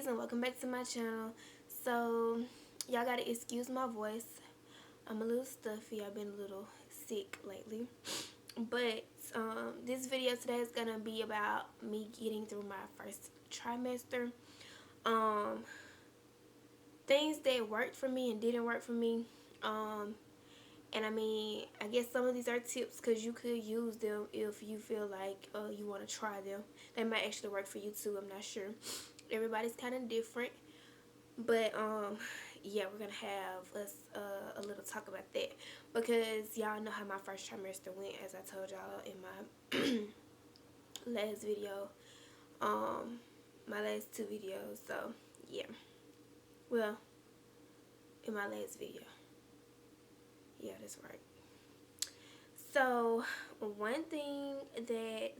ladies, and welcome back to my channel. So y'all gotta excuse my voice. I'm a little stuffy. I've been a little sick lately, but this video today is gonna be about me getting through my first trimester. um Things that worked for me and didn't work for me. And I mean, I guess some of these are tips because you could use them if you feel like you want to try them. They might actually work for you too. I'm not sure. Everybody's kind of different. But yeah, we're gonna have us a little talk about that because y'all know how my first trimester went, as I told y'all in my last video, my last two videos. So yeah, well, in my last video, yeah, that's right. So one thing that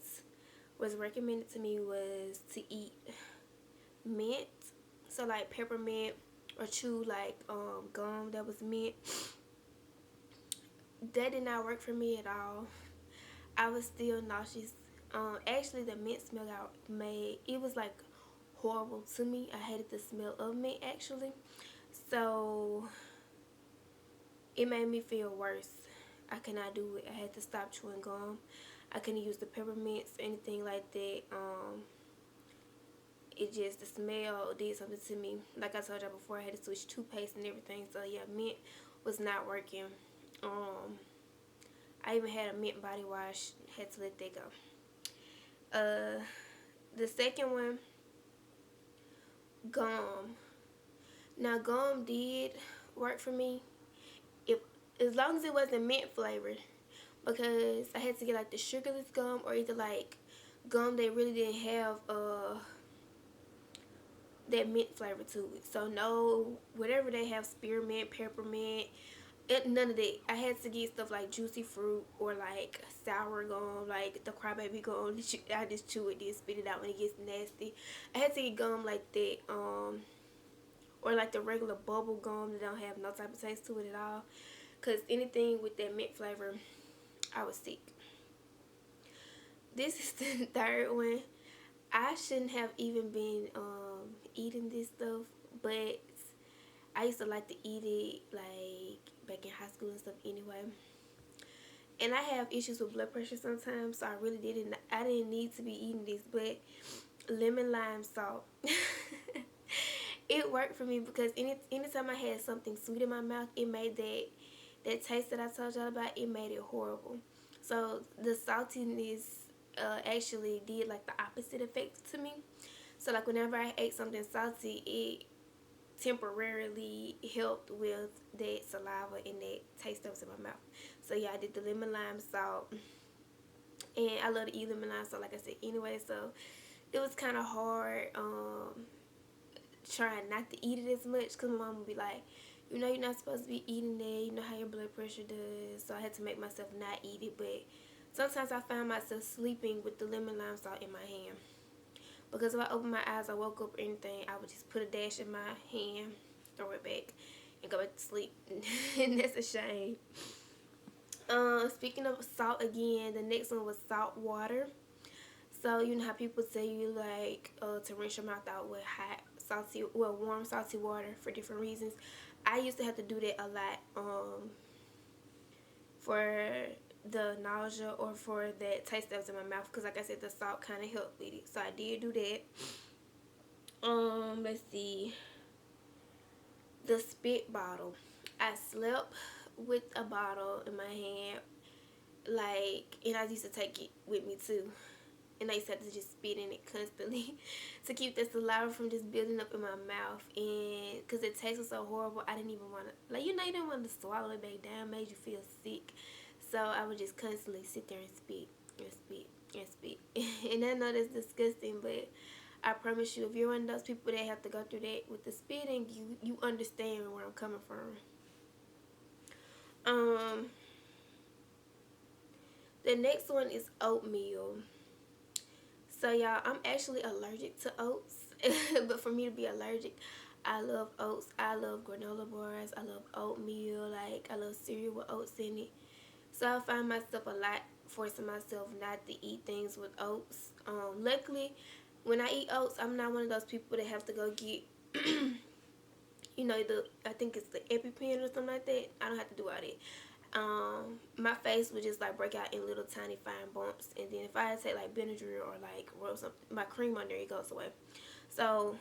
was recommended to me was to eat mint, so like peppermint, or chew like gum that was mint. That did not work for me at all. I was still nauseous. Actually the mint smell I made, it was like horrible to me. I hated the smell of mint actually, so it made me feel worse. I could not do it. I had to stop chewing gum. I couldn't use the peppermints or anything like that. It just, the smell did something to me. Like I told y'all before, I had to switch toothpaste and everything. So yeah, mint was not working. I even had a mint body wash. Had to let that go. The second one, gum. Now gum did work for me, if as long as it wasn't mint flavored, because I had to get like the sugarless gum or either like gum that really didn't have that mint flavor to it. So no, whatever they have, spearmint, peppermint, none of that. I had to get stuff like juicy fruit or like sour gum, like the crybaby gum. I just chew it, then spit it out when it gets nasty. I had to get gum like that, or like the regular bubble gum that don't have no type of taste to it at all. Cause anything with that mint flavor, I was sick. This is the third one. I shouldn't have even been eating this stuff, but I used to like to eat it like back in high school and stuff anyway. And I have issues with blood pressure sometimes, so I didn't need to be eating this, but lemon lime salt. It worked for me because anytime I had something sweet in my mouth, it made that taste that I told y'all about, it made it horrible. So the saltiness actually did like the opposite effect to me. So like whenever I ate something salty, it temporarily helped with that saliva and that taste that was in my mouth. So yeah, I did the lemon lime salt, and I love to eat lemon lime salt like I said anyway, so it was kind of hard trying not to eat it as much because my mom would be like, you know, you're not supposed to be eating that, you know how your blood pressure does. So I had to make myself not eat it, but sometimes I found myself sleeping with the lemon lime salt in my hand, because if I opened my eyes, I woke up or anything, I would just put a dash in my hand, throw it back, and go back to sleep. And that's a shame. Speaking of salt again, the next one was salt water. So you know how people tell you like to rinse your mouth out with hot salty, well, warm salty water for different reasons. I used to have to do that a lot for the nausea or for that taste that was in my mouth, because like I said, the salt kind of helped with it. So I did do that. Let's see, the spit bottle. I slept with a bottle in my hand, like, and I used to take it with me too, and I used to have to just spit in it constantly to keep the saliva from just building up in my mouth. And because it tasted so horrible, I didn't even want to, like, you know, you didn't want to swallow it back down, made you feel sick. So I would just constantly sit there and spit and spit and spit. And I know that's disgusting, but I promise you, if you're one of those people that have to go through that with the spitting, you understand where I'm coming from. The next one is oatmeal. So y'all, I'm actually allergic to oats. But for me to be allergic, I love oats. I love granola bars. I love oatmeal. Like, I love cereal with oats in it. So I find myself a lot forcing myself not to eat things with oats. Luckily, when I eat oats, I'm not one of those people that have to go get, you know, I think it's the EpiPen or something like that. I don't have to do all that. My face would just like break out in little tiny fine bumps, and then if I take like Benadryl or like rub something, my cream on there, it goes away. So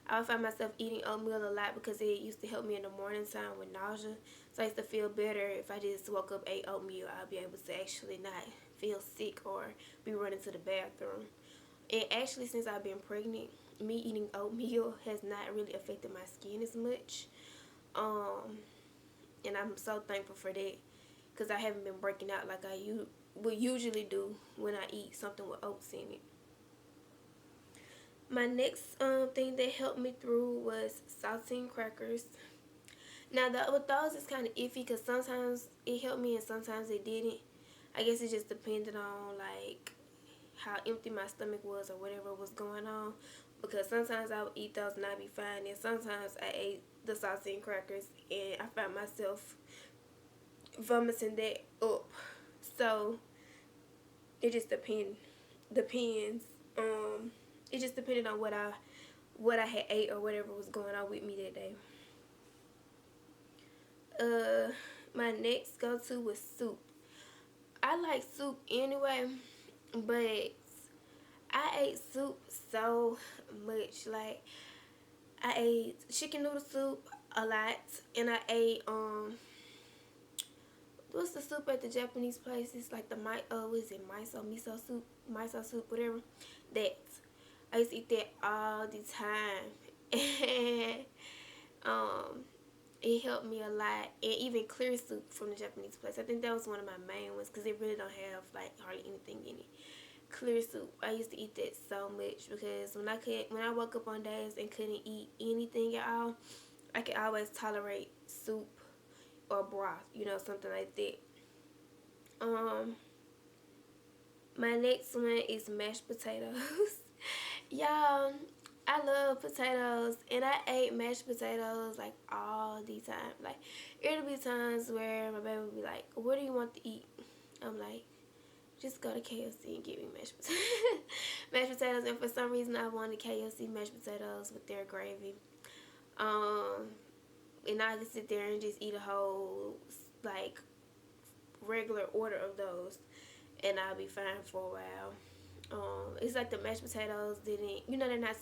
I would find myself eating oatmeal a lot because it used to help me in the morning time with nausea. So I used to feel better if I just woke up, ate oatmeal. I'll be able to actually not feel sick or be running to the bathroom. And actually, since I've been pregnant, me eating oatmeal has not really affected my skin as much. And I'm so thankful for that because I haven't been breaking out like I would usually do when I eat something with oats in it. My next thing that helped me through was saltine crackers. Now, with those, it's kind of iffy because sometimes it helped me and sometimes it didn't. I guess it just depended on like how empty my stomach was or whatever was going on. Because sometimes I would eat those and I'd be fine, and sometimes I ate the saltine crackers and I found myself vomiting that up. So it just depends. It just depended on what I had ate or whatever was going on with me that day. My next go to was soup. I like soup anyway, but I ate soup so much. Like I ate chicken noodle soup a lot, and I ate what's the soup at the Japanese places, like the was it miso soup, whatever. That I used to eat that all the time, and it helped me a lot. And even clear soup from the Japanese place, I think that was one of my main ones because it really don't have like hardly anything in it. Clear soup, I used to eat that so much because when I woke up on days and couldn't eat anything at all, I could always tolerate soup or broth, you know, something like that. My next one is mashed potatoes. Y'all, I love potatoes, and I ate mashed potatoes like all the time. Like it'll be times where my baby would be like, "What do you want to eat?" I'm like, "Just go to KFC and get me mashed potatoes." Mashed potatoes, and for some reason I wanted KFC mashed potatoes with their gravy. And I could sit there and just eat a whole like regular order of those, and I'll be fine for a while. It's like the mashed potatoes didn't, you know, they're not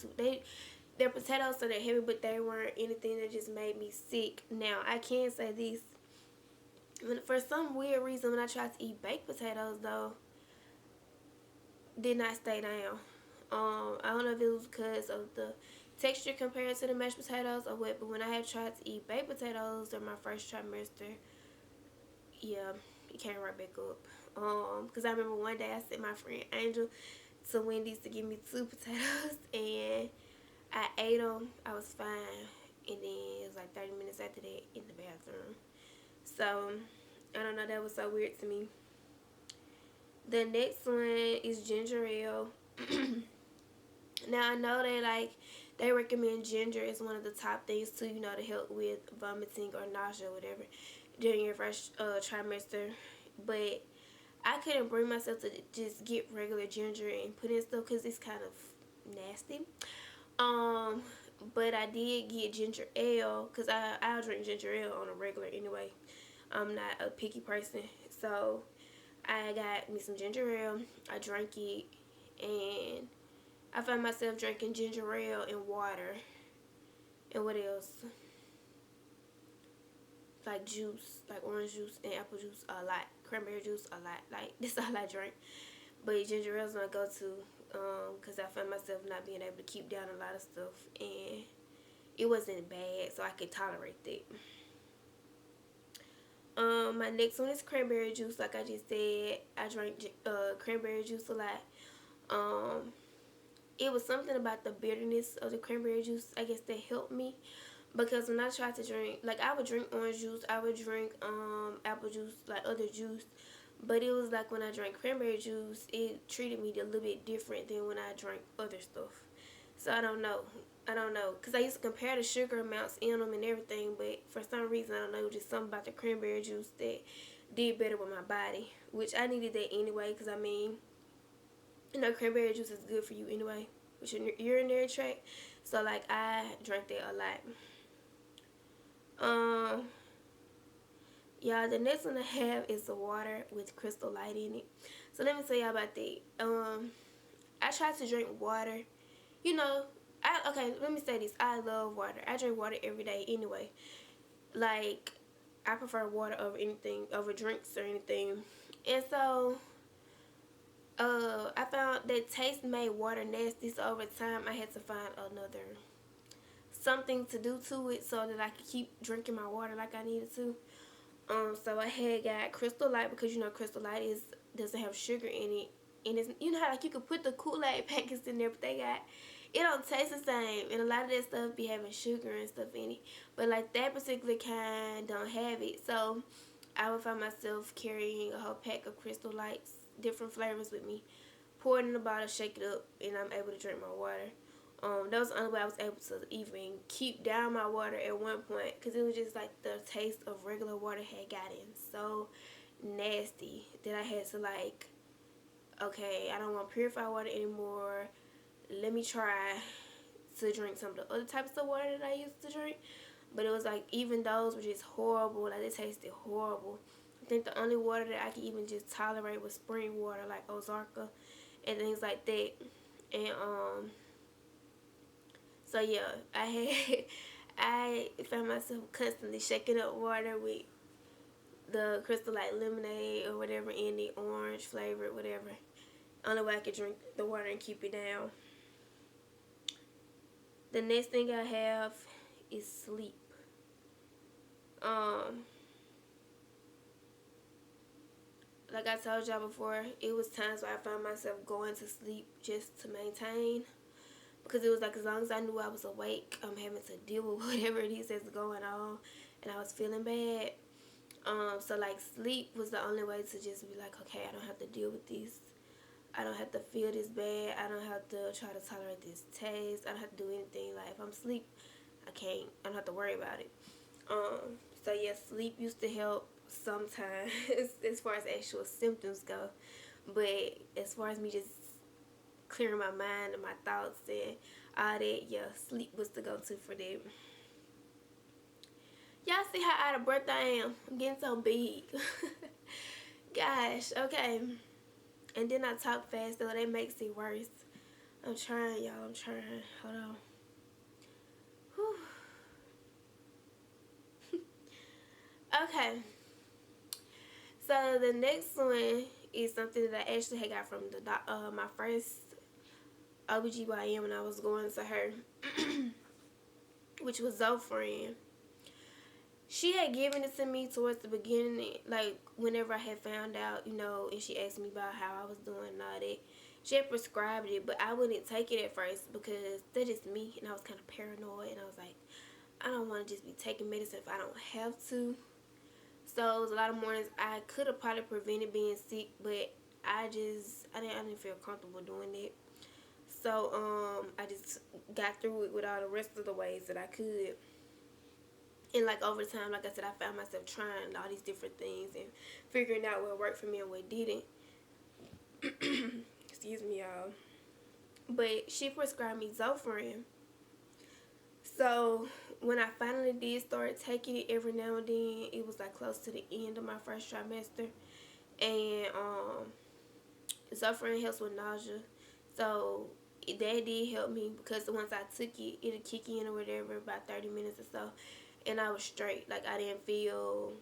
they're potatoes, so they're heavy, but they weren't anything that just made me sick. Now I can say this: for some weird reason, when I tried to eat baked potatoes, though, did not stay down. I don't know if it was because of the texture compared to the mashed potatoes or what, but when I had tried to eat baked potatoes during my first trimester, yeah, it came right back up. Because I remember one day I sent my friend Angel to Wendy's to give me 2 potatoes, and I ate them. I was fine, and then it was like 30 minutes after that in the bathroom. So I don't know, that was so weird to me. The next one is ginger ale. Now I know they recommend ginger as one of the top things too, you know, to help with vomiting or nausea or whatever during your first trimester. But I couldn't bring myself to just get regular ginger and put in stuff because it's kind of nasty. But I did get ginger ale because I'll drink ginger ale on a regular anyway. I'm not a picky person, so I got me some ginger ale. I drank it, and I found myself drinking ginger ale and water. And what else? Like juice, like orange juice and apple juice a lot. Cranberry juice a lot. Like, this is all I drink. But ginger ale is my go-to because I found myself not being able to keep down a lot of stuff. And it wasn't bad, so I could tolerate that. My next one is cranberry juice. Like I just said, I drank cranberry juice a lot. It was something about the bitterness of the cranberry juice, I guess, that helped me. Because when I tried to drink, like I would drink orange juice, I would drink apple juice, like other juice. But it was like when I drank cranberry juice, it treated me a little bit different than when I drank other stuff. So I don't know. Because I used to compare the sugar amounts in them and everything. But for some reason, I don't know, it was just something about the cranberry juice that did better with my body. Which I needed that anyway, because I mean, You know, cranberry juice is good for you anyway, with your urinary tract. So like I drank that a lot. Um, yeah, the next one I have is the water with Crystal Light in it. So let me tell y'all about that. I try to drink water. You know, okay. Let me say this. I love water. I drink water every day anyway. Like, I prefer water over anything, over drinks or anything. And so, I found that taste made water nasty. So over time, I had to find another something to do to it so that I could keep drinking my water like I needed to. So I had got Crystal Light because you know Crystal Light doesn't have sugar in it, and it's, you know how like you could put the Kool-Aid packets in there, but it don't taste the same, and a lot of that stuff be having sugar and stuff in it. But like that particular kind don't have it, so I would find myself carrying a whole pack of Crystal Lights, different flavors with me, pour it in the bottle, shake it up, and I'm able to drink my water. That was the only way I was able to even keep down my water at one point, because it was just like the taste of regular water had gotten so nasty that I had to like, okay, I don't want purified water anymore. Let me try to drink some of the other types of water that I used to drink. But it was like even those were just horrible. Like they tasted horrible. I think the only water that I could even just tolerate was spring water, like Ozarka and things like that. And so yeah, I had I found myself constantly shaking up water with the Crystal Light lemonade or whatever in the orange flavored, whatever. Only way I could drink the water and keep it down. The next thing I have is sleep. Um, like I told y'all before, it was times where I found myself going to sleep just to maintain. Because it was like as long as I knew I was awake, I'm having to deal with whatever it is that's going on, and I was feeling bad. So like sleep was the only way to just be like, okay, I don't have to deal with this. I don't have to feel this bad. I don't have to try to tolerate this taste. I don't have to do anything. Like if I'm asleep, I don't have to worry about it. So yeah, sleep used to help sometimes as far as actual symptoms go. But as far as me just clearing my mind and my thoughts and all that, yeah, sleep was the go-to for that. Y'all see how out of breath I am? I'm getting so big. Gosh, okay. And then I talk fast, so that makes it worse. I'm trying, y'all. I'm trying. Hold on. Whew. Okay. So the next one is something that I actually had got from my first OBGYN when I was going to her, which was Zofran. She had given it to me towards the beginning, like whenever I had found out, you know, and she asked me about how I was doing and all that. She had prescribed it, but I wouldn't take it at first because that is me, and I was kind of paranoid, and I was like, I don't want to just be taking medicine if I don't have to. So it was a lot of mornings I could have probably prevented being sick, but I didn't feel comfortable doing it. So I just got through it with all the rest of the ways that I could. And like over time, like I said, I found myself trying all these different things and figuring out what worked for me and what didn't. Excuse me, y'all. But she prescribed me Zofran. So when I finally did start taking it every now and then, it was like close to the end of my first trimester. And Zofran helps with nausea. So that did help me because once I took it, it'll kick in or whatever about 30 minutes or so. And I was straight. Like I didn't feel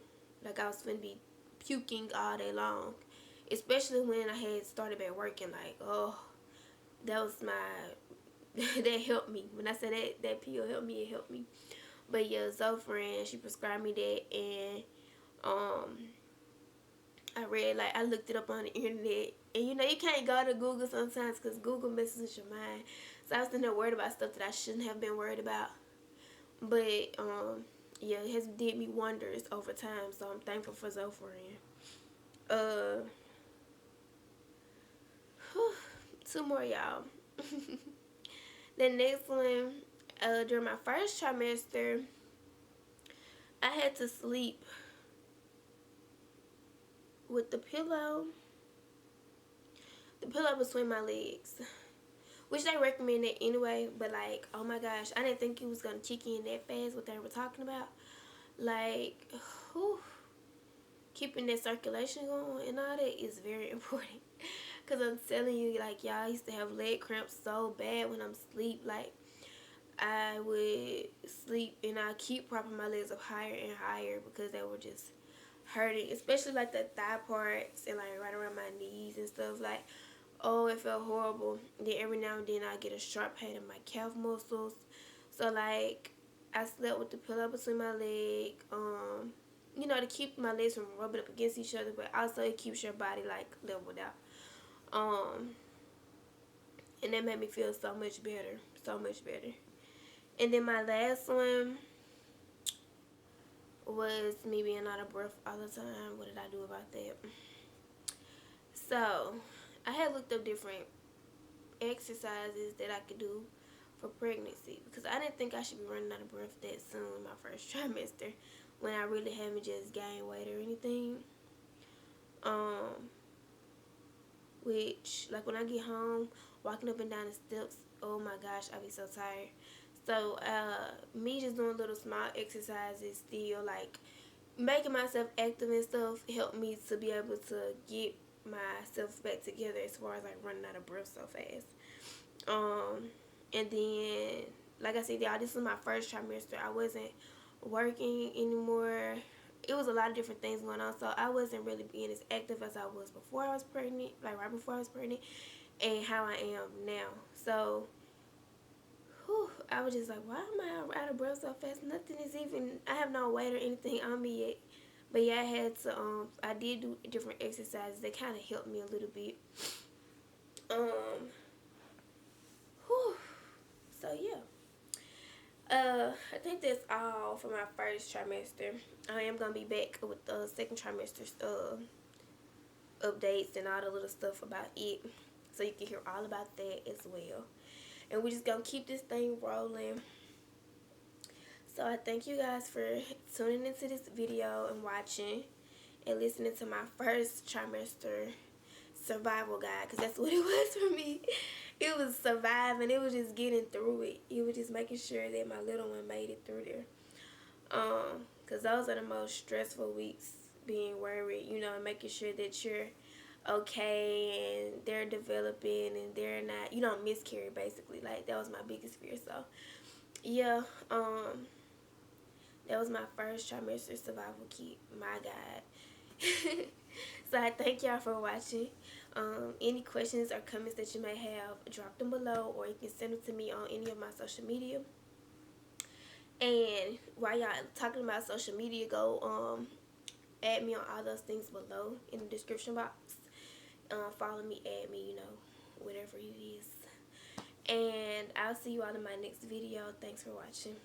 like I was finna be puking all day long. Especially when I had started back working. Like, oh, that was my, that helped me. When I said that pill helped me, it helped me. But yeah, Zofran, she prescribed me that, and I looked it up on the internet, and you know, you can't go to Google sometimes because Google messes with your mind. So I was sitting there worried about stuff that I shouldn't have been worried about. But yeah, it has did me wonders over time, so I'm thankful for Zofran. Two more, y'all. The next one, during my first trimester, I had to sleep with the pillow the pillow between my legs, which they recommend it anyway, but like, oh my gosh, I didn't think it was gonna kick in that fast what they were talking about. Like, whew, keeping that circulation going and all that is very important. Cause I'm telling you, like, y'all, I used to have leg cramps so bad when I'm asleep. Like, I would sleep and I keep propping my legs up higher and higher because they were just hurting, especially like the thigh parts and like right around my knees and stuff. Like, oh, it felt horrible. Then every now and then I get a sharp pain in my calf muscles. So like, I slept with the pillow between my leg, you know, to keep my legs from rubbing up against each other, but also it keeps your body like leveled out. And that made me feel so much better, so much better. And then my last one was me being out of breath all the time. What did I do about that? So, I had looked up different exercises that I could do for pregnancy because I didn't think I should be running out of breath that soon in my first trimester when I really haven't just gained weight or anything. Which, like, when I get home, walking up and down the steps, oh my gosh, I be so tired. So, me just doing little small exercises still, like, making myself active and stuff helped me to be able to get myself back together as far as, like, running out of breath so fast. And then, like I said, y'all, this was my first trimester. I wasn't working anymore. It was a lot of different things going on, so I wasn't really being as active as I was before I was pregnant, like right before I was pregnant, and how I am now. So, whew, I was just like, why am I out of breath so fast? Nothing is even, I have no weight or anything on me yet. But yeah, I had to, I did do different exercises that kind of helped me a little bit. Whew. So yeah. I think that's all for my first trimester. I am gonna be back with the second trimester's updates and all the little stuff about it, so you can hear all about that as well. And we're just gonna keep this thing rolling. So I thank you guys for tuning into this video and watching and listening to my first trimester survival guide, because that's what it was for me. It was surviving. It was just getting through it. It was just making sure that my little one made it through there. Because those are the most stressful weeks, being worried, you know, and making sure that you're okay and they're developing and they're not, you don't miscarry, basically. Like, that was my biggest fear. So, yeah, that was my first trimester survival kit, my guide. So I thank y'all for watching. Any questions or comments that you may have, drop them below, or you can send them to me on any of my social media. And while y'all talking about social media, go add me on all those things below in the description box. Follow me, add me, you know, whatever it is. And I'll see you all in my next video. Thanks for watching.